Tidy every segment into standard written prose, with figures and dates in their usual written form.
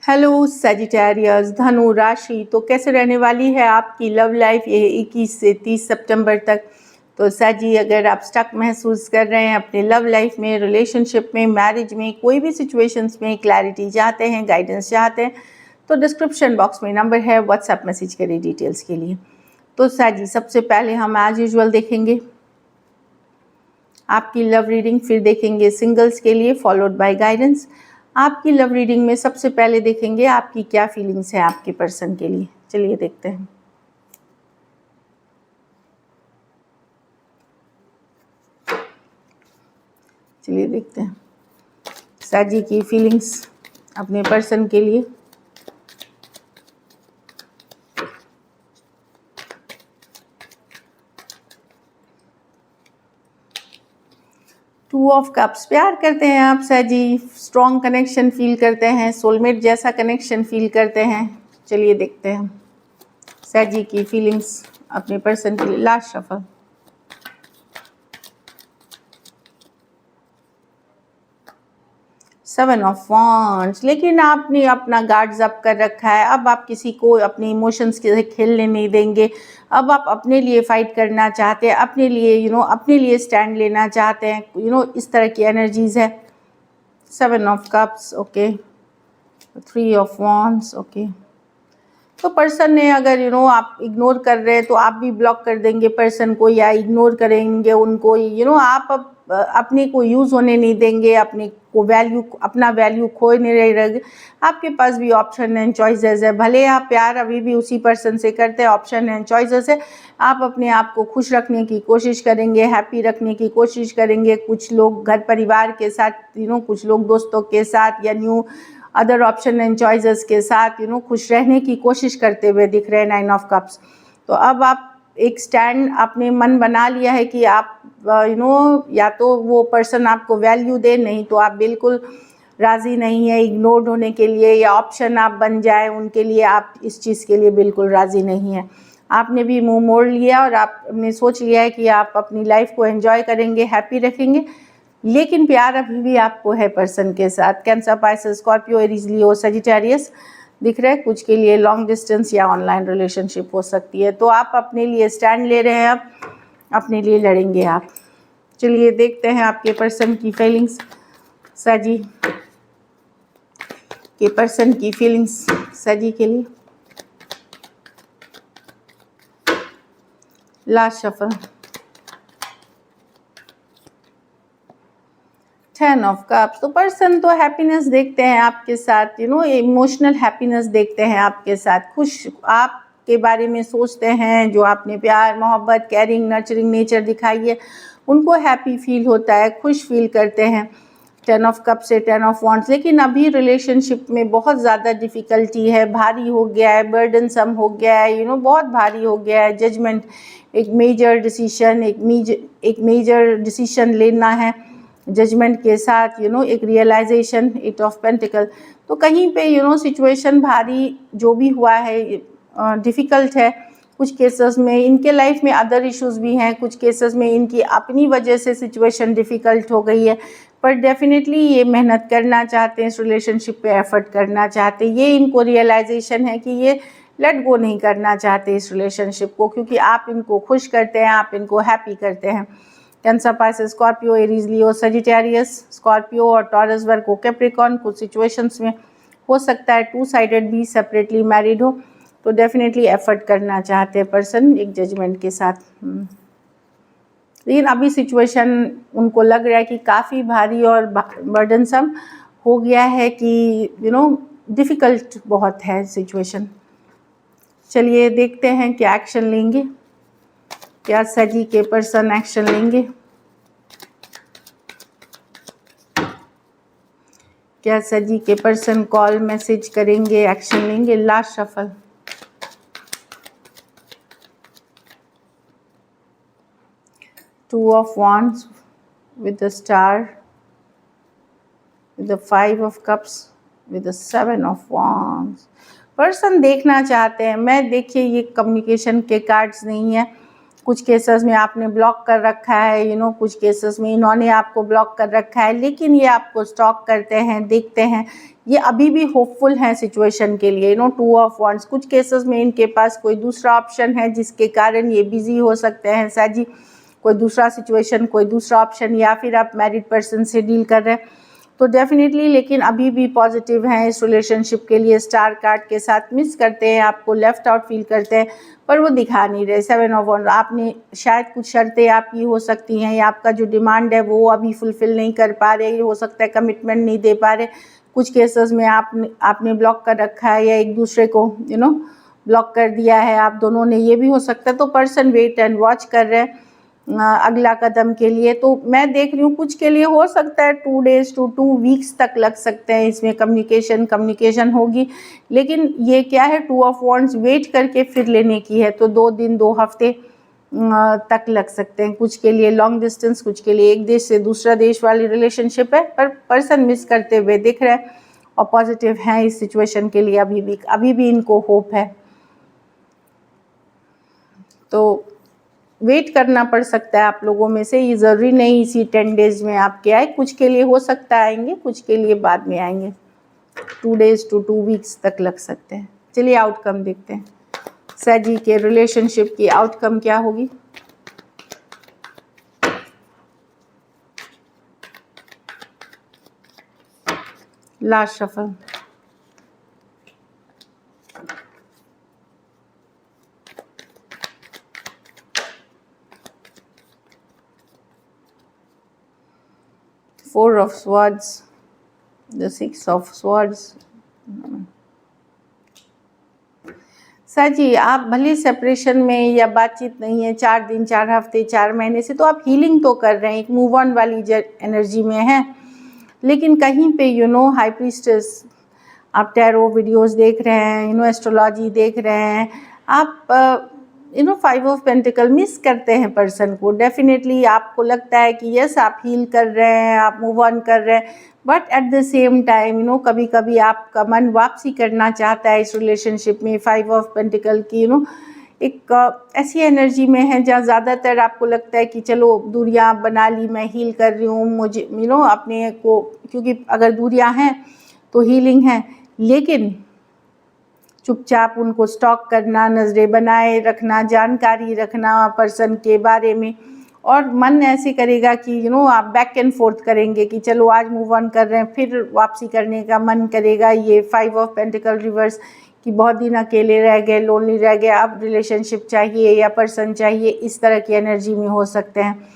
Hello Sagittarius धनु राशि, तो कैसे रहने वाली है आपकी लव लाइफ ये 21 से 30 सितंबर तक। तो सजी, अगर आप स्टक महसूस कर रहे हैं अपने लव लाइफ में, रिलेशनशिप में, मैरिज में, कोई भी सिचुएशंस में क्लैरिटी चाहते हैं, गाइडेंस चाहते हैं, तो डिस्क्रिप्शन बॉक्स में नंबर है, व्हाट्सएप मैसेज करिए डिटेल्स के लिए। तो सजी, सबसे पहले हम एज यूजुअल देखेंगे आपकी लव रीडिंग, फिर देखेंगे सिंगल्स के लिए फॉलोड बाय गाइडेंस। आपकी लव रीडिंग में सबसे पहले देखेंगे आपकी क्या फीलिंग्स है आपके पर्सन के लिए। चलिए देखते हैं। चलिए देखते हैं साजी की फीलिंग्स अपने पर्सन के लिए। टू ऑफ कप्स, प्यार करते हैं आप साजी, स्ट्रॉन्ग कनेक्शन फील करते हैं, सोलमेट जैसा कनेक्शन फील करते हैं। चलिए देखते हैं साजी की फीलिंग्स अपने पर्सन के लिए। Last shuffle. Seven of wands, लेकिन आपने अपना गार्ड्स अप कर रखा है। अब आप किसी को अपने इमोशंस के खेलने नहीं देंगे। अब आप अपने लिए फाइट करना चाहते हैं, अपने लिए अपने लिए स्टैंड लेना चाहते हैं। इस तरह की एनर्जीज है। Seven of cups, okay. Three of wands, okay. तो पर्सन ने अगर आप इग्नोर कर रहे हैं तो आप भी ब्लॉक कर देंगे पर्सन को, या इग्नोर करेंगे उनको। आप अब अपने को यूज़ होने नहीं देंगे, अपने को अपना वैल्यू खोए नहीं रहेंगे। आपके पास भी ऑप्शन एंड चॉइसेस है। भले आप प्यार अभी भी उसी पर्सन से करते हैं, ऑप्शन एंड चॉइसेस है। आप अपने आप को खुश रखने की कोशिश करेंगे, हैप्पी रखने की कोशिश करेंगे। कुछ लोग घर परिवार के साथ, कुछ लोग दोस्तों के साथ, या new other option and choices के साथ खुश रहने की कोशिश करते हुए दिख रहे हैं। Nine of cups. तो अब आप एक स्टैंड आपने मन बना लिया है कि आप या तो वो पर्सन आपको वैल्यू दे, नहीं तो आप बिल्कुल राज़ी नहीं है इग्नोर्ड होने के लिए, या ऑप्शन आप बन जाए उनके लिए। आप इस चीज़ के लिए बिल्कुल राज़ी नहीं है। आपने भी मुंह मोड़ लिया और आपने सोच लिया है कि आप अपनी लाइफ को एंजॉय करेंगे, हैप्पी रखेंगे। लेकिन प्यार अभी भी आपको है पर्सन के साथ। कैंसर, पाइसेस, स्कॉर्पियो, एरीज, लियो, सजिटेरियस दिख रहा है। कुछ के लिए लॉन्ग डिस्टेंस या ऑनलाइन रिलेशनशिप हो सकती है। तो आप अपने लिए स्टैंड ले रहे हैं, अब अपने लिए लड़ेंगे आप। चलिए देखते हैं आपके पर्सन की फीलिंग्स। सजी के पर्सन की फीलिंग्स सजी के लिए। Last shuffle. 10 of cups. तो पर्सन तो हैप्पीनेस देखते हैं आपके साथ, इमोशनल हैप्पीनेस देखते हैं आपके साथ। खुश आपके बारे में सोचते हैं, जो आपने प्यार, मोहब्बत, केयरिंग, नर्चरिंग नेचर दिखाई है, उनको हैप्पी फील होता है, खुश फील करते हैं। 10 ऑफ कप से 10 ऑफ वॉन्ड्स। लेकिन अभी रिलेशनशिप में बहुत ज़्यादा डिफ़िकल्टी है, भारी हो गया है, बर्डनसम हो गया है, बहुत भारी हो गया है। जजमेंट, एक मेजर डिसीशन, एक मेजर डिसीशन लेना है जजमेंट के साथ, एक रियलाइजेशन। 8 of pentacle. तो कहीं पे सिचुएशन भारी जो भी हुआ है, डिफ़िकल्ट है। कुछ केसेस में इनके लाइफ में अदर इश्यूज भी हैं, कुछ केसेस में इनकी अपनी वजह से सिचुएशन डिफ़िकल्ट हो गई है। पर डेफिनेटली ये मेहनत करना चाहते हैं, इस रिलेशनशिप पे एफर्ट करना चाहते हैं। ये इनको रियलाइजेशन है कि ये लेट गो नहीं करना चाहते इस रिलेशनशिप को, क्योंकि आप इनको खुश करते हैं, आप इनको हैप्पी करते हैं। कैंसर, पाइसेस, स्कॉर्पियो, एरीज, लियो, सजिटेरियस, स्कॉर्पियो और टॉरस, वर्गो, कैप्रिकॉर्न। कुछ सिचुएशंस में हो सकता है टू साइडेड भी सेपरेटली मैरिड हो, तो डेफिनेटली एफर्ट करना चाहते हैं पर्सन एक जजमेंट के साथ। लेकिन अभी सिचुएशन उनको लग रहा है कि काफ़ी भारी और बर्डनसम हो गया है, कि डिफ़िकल्ट बहुत है सिचुएशन। चलिए देखते हैं क्या एक्शन लेंगे, क्या सजी के पर्सन एक्शन लेंगे, क्या सजी के पर्सन कॉल मैसेज करेंगे, एक्शन लेंगे। Last shuffle. Two of Wands with the Star, with the Five of Cups, with the Seven of Wands। Person देखना चाहते हैं, मैं देखिए ये कम्युनिकेशन के कार्ड्स नहीं है, कुछ केसेस में आपने ब्लॉक कर रखा है, कुछ केसेस में इन्होंने आपको ब्लॉक कर रखा है, लेकिन ये आपको स्टॉक करते हैं, देखते हैं, ये अभी भी होपफुल हैं सिचुएशन के लिए। 2 ऑफ वांड्स, कुछ केसेस में इनके पास कोई दूसरा ऑप्शन है जिसके कारण ये बिजी हो सकते हैं साजी, कोई दूसरा सिचुएशन, कोई दूसरा ऑप्शन, या फिर आप मैरिड पर्सन से डील कर रहे हैं तो डेफिनेटली, लेकिन अभी भी पॉजिटिव हैं इस रिलेशनशिप के लिए। स्टार कार्ड के साथ मिस करते हैं, आपको लेफ्ट आउट फील करते हैं, पर वो दिखा नहीं रहे। 7 ऑफ वांड्स, आपने शायद कुछ शर्तें आपकी हो सकती हैं या आपका जो डिमांड है वो अभी फुलफ़िल नहीं कर पा रहे, हो सकता है कमिटमेंट नहीं दे पा रहे। कुछ केसेस में आपने ब्लॉक कर रखा है या एक दूसरे को ब्लॉक कर दिया है आप दोनों ने, ये भी हो सकता है। तो पर्सन वेट एंड वॉच कर रहे हैं अगला कदम के लिए। तो मैं देख रही हूँ कुछ के लिए हो सकता है 2 डेज़ टू 2 वीक्स तक लग सकते हैं इसमें, कम्युनिकेशन होगी। लेकिन ये क्या है, 2 ऑफ वांड्स वेट करके फिर लेने की है, तो 2 दिन 2 हफ्ते तक लग सकते हैं। कुछ के लिए लॉन्ग डिस्टेंस, कुछ के लिए एक देश से दूसरा देश वाली रिलेशनशिप है, पर पर्सन मिस करते हुए दिख रहे हैं और पॉजिटिव हैं इस सिचुएशन के लिए। अभी भी इनको होप है, तो वेट करना पड़ सकता है आप लोगों में से। ये ज़रूरी नहीं इसी 10 डेज़ में आपके आए, कुछ के लिए हो सकता है आएंगे, कुछ के लिए बाद में आएंगे। 2 डेज़ टू 2 वीक्स तक लग सकते हैं। चलिए आउटकम देखते हैं, साजी के रिलेशनशिप की आउटकम क्या होगी। Last shuffle, Four of Swords, the 6 of Swords। साजी, आप भले सेपरेशन में या बातचीत नहीं है 4 दिन 4 हफ्ते 4 महीने से, तो आप हीलिंग तो कर रहे हैं, एक मूव ऑन वाली एनर्जी में हैं। लेकिन कहीं पे हाई प्रीस्टेस, आप टैरो वीडियोस देख रहे हैं, एस्ट्रोलॉजी देख रहे हैं, आप 5 ऑफ पेंटिकल मिस करते हैं पर्सन को। डेफिनेटली आपको लगता है कि यस आप हील कर रहे हैं, आप मूव ऑन कर रहे हैं, but at the same time कभी कभी आपका मन वापसी करना चाहता है इस रिलेशनशिप में। 5 ऑफ पेंटिकल की एक ऐसी एनर्जी में है जहाँ ज़्यादातर आपको लगता है कि चलो दूरियां बना ली, मैं हील कर रही हूँ, मुझे अपने को, क्योंकि अगर दूरियां हैं तो हीलिंग है, लेकिन चुपचाप उनको स्टॉक करना, नज़रें बनाए रखना, जानकारी रखना पर्सन के बारे में, और मन ऐसे करेगा कि आप बैक एंड फोर्थ करेंगे कि चलो आज मूव ऑन कर रहे हैं, फिर वापसी करने का मन करेगा। ये 5 ऑफ पेंटिकल रिवर्स कि बहुत दिन अकेले रह गए, लोनली रह गए, अब रिलेशनशिप चाहिए या पर्सन चाहिए, इस तरह की एनर्जी में हो सकते हैं।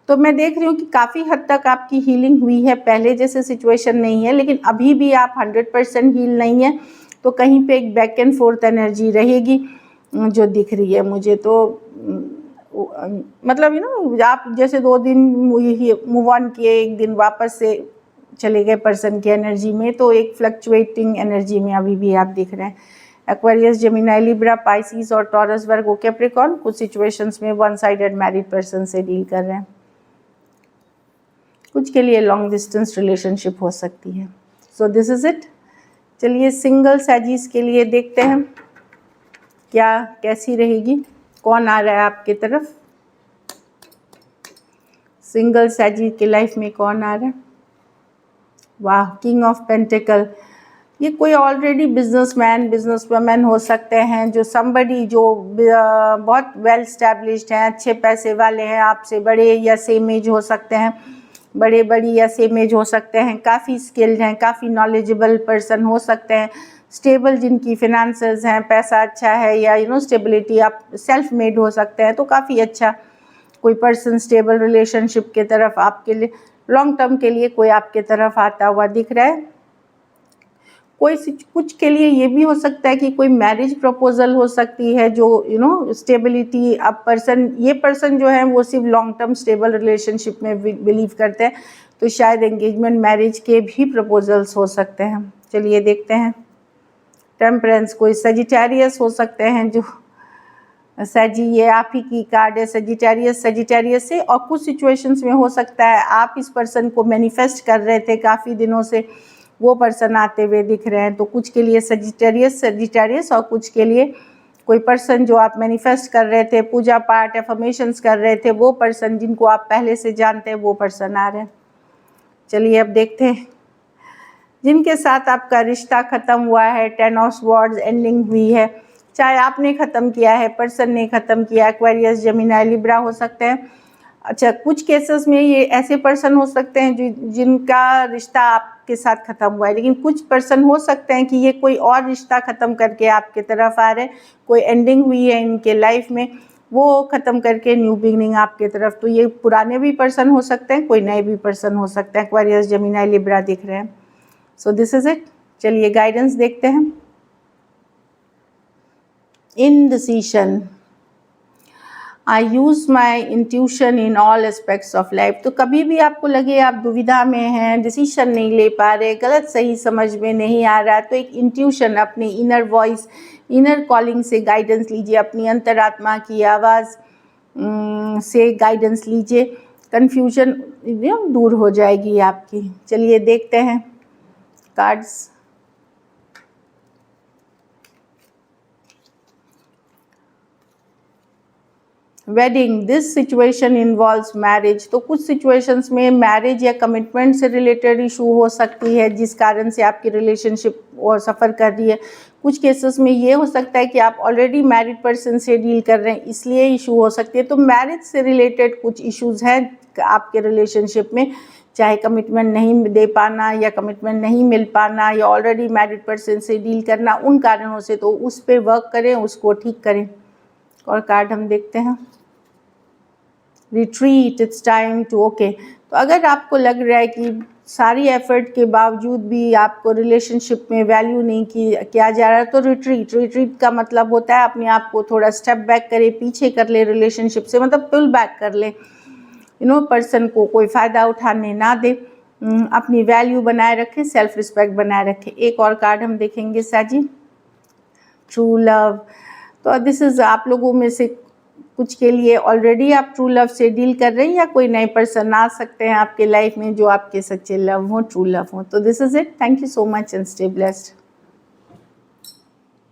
तो मैं देख रही हूँ कि काफ़ी हद तक आपकी हीलिंग हुई है, पहले जैसे सिचुएशन नहीं है, लेकिन अभी भी आप 100% हील नहीं है, तो कहीं पे एक बैक एंड फोर्थ एनर्जी रहेगी जो दिख रही है मुझे। तो मतलब आप जैसे 2 दिन मूव ऑन किए, एक दिन वापस से चले गए पर्सन की एनर्जी में, तो एक फ्लक्चुएटिंग एनर्जी में अभी भी आप दिख रहे हैं। एक्वेरियस, जेमिनी, लिब्रा, पाइसिस और टॉरस, वर्गो, कैप्रिकॉर्न कुछ सिचुएशंस में वन साइडेड मैरिड पर्सन से डील कर रहे हैं। कुछ के लिए लॉन्ग डिस्टेंस रिलेशनशिप हो सकती है। सो दिस इज़ इट। चलिए सिंगल सैजीज के लिए देखते हैं क्या कैसी रहेगी, कौन आ रहा है आपकी तरफ। सिंगल सैजी की लाइफ में कौन आ रहा है। वाह, किंग ऑफ पेंटिकल। ये कोई ऑलरेडी बिजनेसमैन बिजनेसवुमेन हो सकते हैं, जो समबडी जो बहुत वेल स्टैब्लिश्ड हैं, अच्छे पैसे वाले हैं, आपसे बड़े या सेम एज हो सकते हैं, बड़ी या सेम एज हो सकते हैं, काफ़ी स्किल्ड हैं, काफ़ी नॉलेजेबल पर्सन हो सकते हैं, स्टेबल जिनकी फिनेंसेस हैं, पैसा अच्छा है, या स्टेबिलिटी, आप सेल्फ मेड हो सकते हैं, तो काफ़ी अच्छा कोई पर्सन स्टेबल रिलेशनशिप के तरफ आपके लिए लॉन्ग टर्म के लिए कोई आपके तरफ आता हुआ दिख रहा है। कुछ के लिए ये भी हो सकता है कि कोई मैरिज प्रपोजल हो सकती है, जो स्टेबिलिटी, अब ये पर्सन जो है वो सिर्फ लॉन्ग टर्म स्टेबल रिलेशनशिप में बिलीव करते हैं, तो शायद एंगेजमेंट मैरिज के भी प्रपोजल्स हो सकते हैं। चलिए देखते हैं। टेम्परेंस, कोई सजिटेरियस हो सकते हैं, जो सजी, ये आप ही की कार्ड है, सजिटेरियस से। और कुछ सिचुएशंस में हो सकता है आप इस पर्सन को मैनिफेस्ट कर रहे थे काफ़ी दिनों से, वो पर्सन आते हुए दिख रहे हैं, तो कुछ के लिए सजिटेरियस और कुछ के लिए कोई पर्सन जो आप मैनिफेस्ट कर रहे थे, पूजा पाठ एफर्मेशंस कर रहे थे, वो पर्सन जिनको आप पहले से जानते हैं वो पर्सन आ रहे हैं। चलिए अब देखते हैं जिनके साथ आपका रिश्ता ख़त्म हुआ है। 10 ऑफ स्वॉर्ड्स एंडिंग हुई है, चाहे आपने ख़त्म किया है, पर्सन ने ख़त्म किया, एक्वेरियस, जेमिनी, लिब्रा हो सकते हैं। अच्छा, कुछ केसेस में ये ऐसे पर्सन हो सकते हैं जिनका रिश्ता आपके साथ ख़त्म हुआ है, लेकिन कुछ पर्सन हो सकते हैं कि ये कोई और रिश्ता ख़त्म करके आपके तरफ आ रहे हैं, कोई एंडिंग हुई है इनके लाइफ में, वो ख़त्म करके न्यू बिगनिंग आपके तरफ। तो ये पुराने भी पर्सन हो सकते हैं, कोई नए भी पर्सन हो सकते हैं। एक्वेरियस, जेमिनी, लिब्रा दिख रहे हैं। So this is it. चलिए गाइडेंस देखते हैं। Indecision, I use my intuition in all aspects of life. तो कभी भी आपको लगे आप दुविधा में हैं, डिसीशन नहीं ले पा रहे, गलत सही समझ में नहीं आ रहा, तो एक इंट्यूशन, अपनी इनर वॉइस, इनर कॉलिंग से गाइडेंस लीजिए, अपनी अंतरात्मा की आवाज़ से गाइडेंस लीजिए। कन्फ्यूजन दूर हो जाएगी आपकी। चलिए देखते हैं cards. Wedding, this situation involves marriage. तो कुछ सिचुएशंस में मैरिज या कमिटमेंट से रिलेटेड इशू हो सकती है, जिस कारण से आपकी रिलेशनशिप और सफ़र कर रही है। कुछ केसेस में ये हो सकता है कि आप ऑलरेडी मैरिड पर्सन से डील कर रहे हैं, इसलिए इशू हो सकती है। तो मैरिज से रिलेटेड कुछ इश्यूज़ हैं आपके रिलेशनशिप में, चाहे कमिटमेंट नहीं दे पाना या कमिटमेंट नहीं मिल पाना या ऑलरेडी मैरिड पर्सन से डील करना, उन कारणों से। तो उस पर वर्क करें, उसको ठीक करें। और कार्ड हम देखते हैं, retreat, it's time to okay. तो अगर आपको लग रहा है कि सारी एफर्ट के बावजूद भी आपको रिलेशनशिप में वैल्यू नहीं किया जा रहा है, तो रिट्रीट का मतलब होता है अपने आप को थोड़ा स्टेप बैक करे, पीछे कर ले रिलेशनशिप से, मतलब पुल बैक कर ले, पर्सन को कोई फ़ायदा उठाने ना दे, अपनी वैल्यू बनाए रखे, सेल्फ रिस्पेक्ट बनाए रखे। एक और कार्ड हम देखेंगे साजी, ट्रू लव। तो दिस इज़ आप लोगों में से कुछ के लिए ऑलरेडी आप ट्रू लव से डील कर रहे हैं, या कोई नए पर्सन आ सकते हैं आपके लाइफ में जो आपके सच्चे लव हो, ट्रू लव हो। तो this is it. Thank you so much and stay blessed.